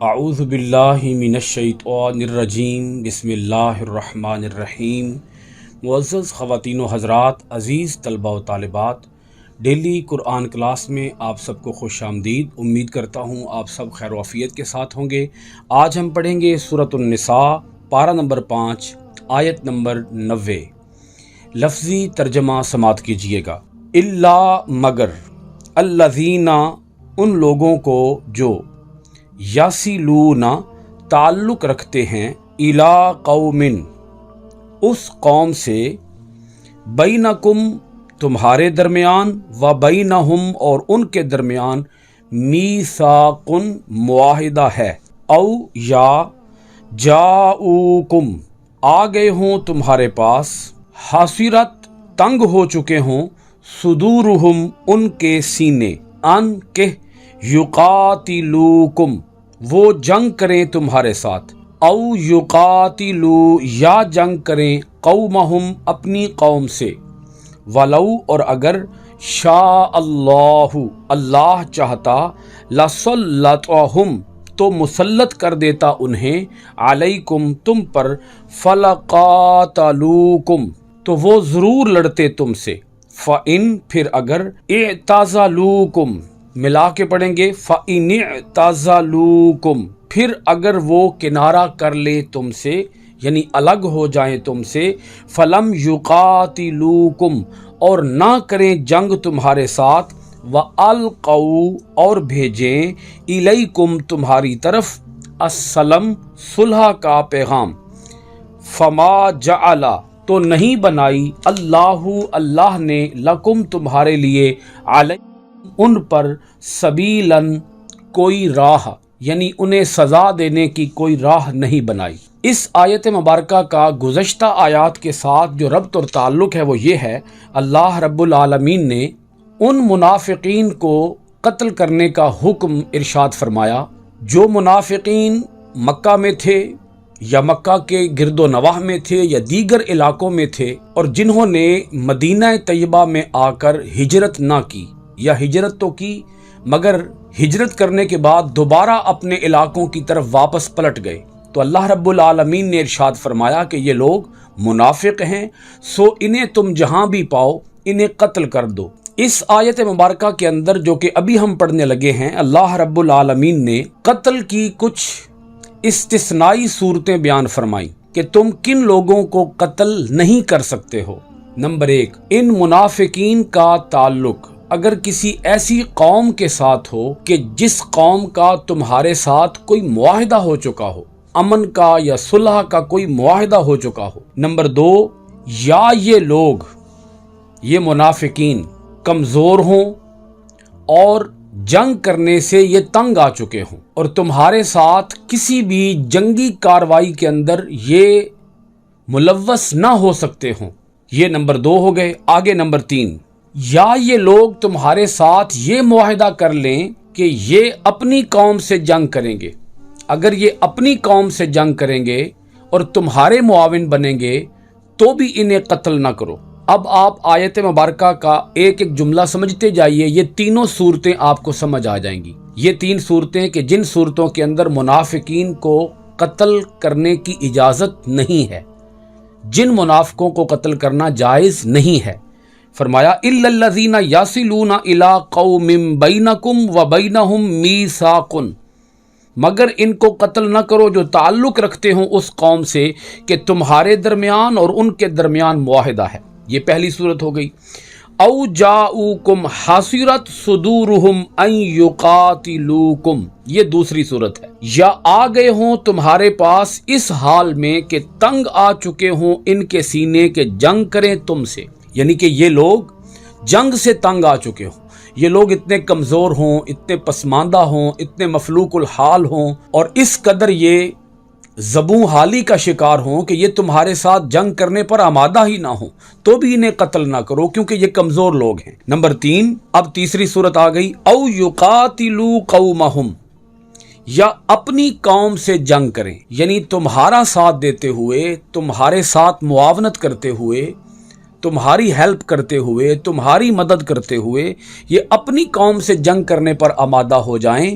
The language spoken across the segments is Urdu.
اعوذ باللہ من الشیطان الرجیم بسم اللہ الرحمن الرحیم۔ معزز خواتین و حضرات، عزیز طلبہ و طالبات، ڈیلی قرآن کلاس میں آپ سب کو خوش آمدید۔ امید کرتا ہوں آپ سب خیر و عافیت کے ساتھ ہوں گے۔ آج ہم پڑھیں گے سورۃ النساء، پارہ نمبر 5، آیت نمبر 90۔ لفظی ترجمہ سماعت کیجیے گا۔ الا مگر، الذین ان لوگوں کو جو یاسلون تعلق رکھتے ہیں، الی قوم اس قوم سے، بینکم تمہارے درمیان، و بینہم اور ان کے درمیان، میثاق معاہدہ ہے، او یا جاؤکم آ گئے ہوں تمہارے پاس، حاصرت تنگ ہو چکے ہوں، صدورہم ان کے سینے، ان کہ یقاتلوکم وہ جنگ کریں تمہارے ساتھ، او یقاتلو یا جنگ کریں، قومہم اپنی قوم سے، ولو اور اگر، شاء اللہ اللہ چاہتا، لسلطہم تو مسلط کر دیتا انہیں، علیکم تم پر، فلقاتلوکم تو وہ ضرور لڑتے تم سے، فإن پھر اگر، اعتزلوکم ملا کے پڑھیں گے، فإن اعتزلوکم پھر اگر وہ کنارہ کر لے تم سے، یعنی الگ ہو جائیں تم سے، فلم یقاتلوکم اور نہ کریں جنگ تمہارے ساتھ، وَأَلْقَوْا اور بھیجیں، الیکم تمہاری طرف، السلم صلح کا پیغام، فما جعل تو نہیں بنائی، اللہ نے، لکم تمہارے لیے، علیکم ان پر، سبیلاً کوئی راہ، یعنی انہیں سزا دینے کی کوئی راہ نہیں بنائی۔ اس آیت مبارکہ کا گزشتہ آیات کے ساتھ جو ربط اور تعلق ہے وہ یہ ہے، اللہ رب العالمین نے ان منافقین کو قتل کرنے کا حکم ارشاد فرمایا جو منافقین مکہ میں تھے یا مکہ کے گرد و نواح میں تھے یا دیگر علاقوں میں تھے، اور جنہوں نے مدینہ طیبہ میں آ کر ہجرت نہ کی، یا ہجرت تو کی مگر ہجرت کرنے کے بعد دوبارہ اپنے علاقوں کی طرف واپس پلٹ گئے، تو اللہ رب العالمین نے ارشاد فرمایا کہ یہ لوگ منافق ہیں، سو انہیں تم جہاں بھی پاؤ انہیں قتل کر دو۔ اس آیت مبارکہ کے اندر جو کہ ابھی ہم پڑھنے لگے ہیں، اللہ رب العالمین نے قتل کی کچھ استثنائی صورتیں بیان فرمائیں کہ تم کن لوگوں کو قتل نہیں کر سکتے ہو۔ نمبر 1، ان منافقین کا تعلق اگر کسی ایسی قوم کے ساتھ ہو کہ جس قوم کا تمہارے ساتھ کوئی معاہدہ ہو چکا ہو، امن کا یا صلح کا کوئی معاہدہ ہو چکا ہو۔ نمبر 2، یا یہ لوگ، یہ منافقین کمزور ہوں اور جنگ کرنے سے یہ تنگ آ چکے ہوں، اور تمہارے ساتھ کسی بھی جنگی کاروائی کے اندر یہ ملوث نہ ہو سکتے ہوں۔ یہ نمبر 2 ہو گئے۔ آگے نمبر 3، یا یہ لوگ تمہارے ساتھ یہ معاہدہ کر لیں کہ یہ اپنی قوم سے جنگ کریں گے، اگر یہ اپنی قوم سے جنگ کریں گے اور تمہارے معاون بنیں گے تو بھی انہیں قتل نہ کرو۔ اب آپ آیت مبارکہ کا ایک ایک جملہ سمجھتے جائیے، یہ تینوں صورتیں آپ کو سمجھ آ جائیں گی۔ یہ 3 صورتیں کہ جن صورتوں کے اندر منافقین کو قتل کرنے کی اجازت نہیں ہے، جن منافقوں کو قتل کرنا جائز نہیں ہے۔ فرمایا الا الذین یصلون الی قوم بینکم و بینہم میثاق، مگر ان کو قتل نہ کرو جو تعلق رکھتے ہوں اس قوم سے کہ تمہارے درمیان اور ان کے درمیان معاہدہ ہے۔ یہ پہلی صورت ہو گئی۔ او جاؤکم حاصرت صدورہم ان یقاتلوکم، یہ دوسری صورت ہے۔ یا آ گئے ہوں تمہارے پاس اس حال میں کہ تنگ آ چکے ہوں ان کے سینے کہ جنگ کریں تم سے، یعنی کہ یہ لوگ جنگ سے تنگ آ چکے ہوں، یہ لوگ اتنے کمزور ہوں، اتنے پسماندہ ہوں، اتنے مفلوق الحال ہوں، اور اس قدر یہ زبوں حالی کا شکار ہوں کہ یہ تمہارے ساتھ جنگ کرنے پر آمادہ ہی نہ ہوں، تو بھی انہیں قتل نہ کرو کیونکہ یہ کمزور لوگ ہیں۔ نمبر 3، اب تیسری صورت آ گئی، او یقاتلو قومہم، یا اپنی قوم سے جنگ کریں، یعنی تمہارا ساتھ دیتے ہوئے، تمہارے ساتھ معاونت کرتے ہوئے، تمہاری ہیلپ کرتے ہوئے، تمہاری مدد کرتے ہوئے یہ اپنی قوم سے جنگ کرنے پر آمادہ ہو جائیں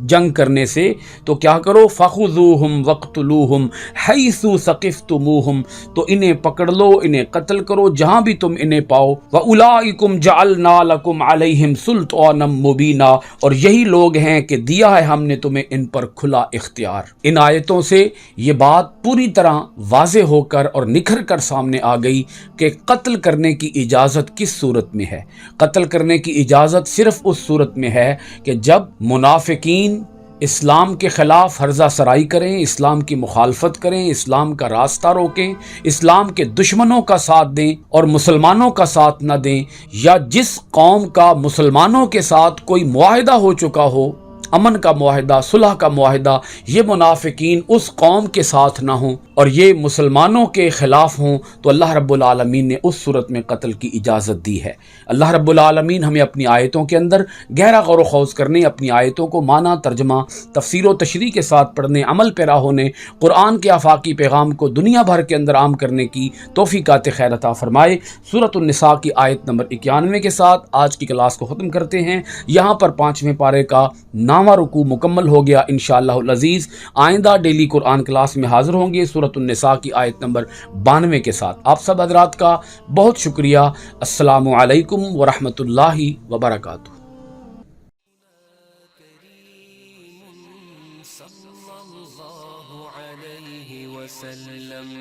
جنگ کرنے سے تو کیا کرو فخذوہم وقتلوہم حیث ثقفتموہم، تو انہیں پکڑ لو، انہیں قتل کرو جہاں بھی تم انہیں پاؤ، وَأُولَٰئِكُمْ جَعَلْنَا لَكُمْ عَلَيْهِمْ سُلْطَانًا مُبِينًا، اور یہی لوگ ہیں کہ دیا ہے ہم نے تمہیں ان پر کھلا اختیار۔ ان آیتوں سے یہ بات پوری طرح واضح ہو کر اور نکھر کر سامنے آ گئی کہ قتل کرنے کی اجازت کس صورت میں ہے۔ قتل کرنے کی اجازت صرف اس صورت میں ہے کہ جب منافقین اسلام کے خلاف ہرزہ سرائی کریں، اسلام کی مخالفت کریں، اسلام کا راستہ روکیں، اسلام کے دشمنوں کا ساتھ دیں اور مسلمانوں کا ساتھ نہ دیں، یا جس قوم کا مسلمانوں کے ساتھ کوئی معاہدہ ہو چکا ہو، امن کا معاہدہ، صلح کا معاہدہ، یہ منافقین اس قوم کے ساتھ نہ ہوں اور یہ مسلمانوں کے خلاف ہوں، تو اللہ رب العالمین نے اس صورت میں قتل کی اجازت دی ہے۔ اللہ رب العالمین ہمیں اپنی آیتوں کے اندر گہرا غور و خوض کرنے، اپنی آیتوں کو معنی، ترجمہ، تفسیر و تشریح کے ساتھ پڑھنے، عمل پیرا ہونے، قرآن کے آفاقی پیغام کو دنیا بھر کے اندر عام کرنے کی توفیقات خیر عطا فرمائے۔ سورۃ النساء کی آیت نمبر 91 کے ساتھ آج کی کلاس کو ختم کرتے ہیں۔ یہاں پر 5ویں پارے کا 9واں رکوع مکمل ہو گیا۔ انشاءاللہ العزیز آئندہ ڈیلی قرآن کلاس میں حاضر ہوں گے سورۃ النساء کی آیت نمبر 92 کے ساتھ۔ آپ سب حضرات کا بہت شکریہ۔ السلام علیکم ورحمۃ اللہ وبرکاتہ۔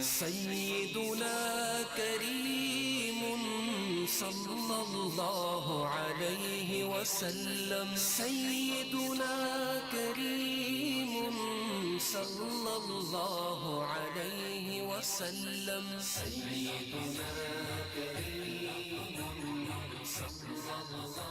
سیدنا کریم صلی اللہ علیہ وسلم، سیدنا کریم صلی اللہ علیہ وسلم، سیدنا کریم صلی اللہ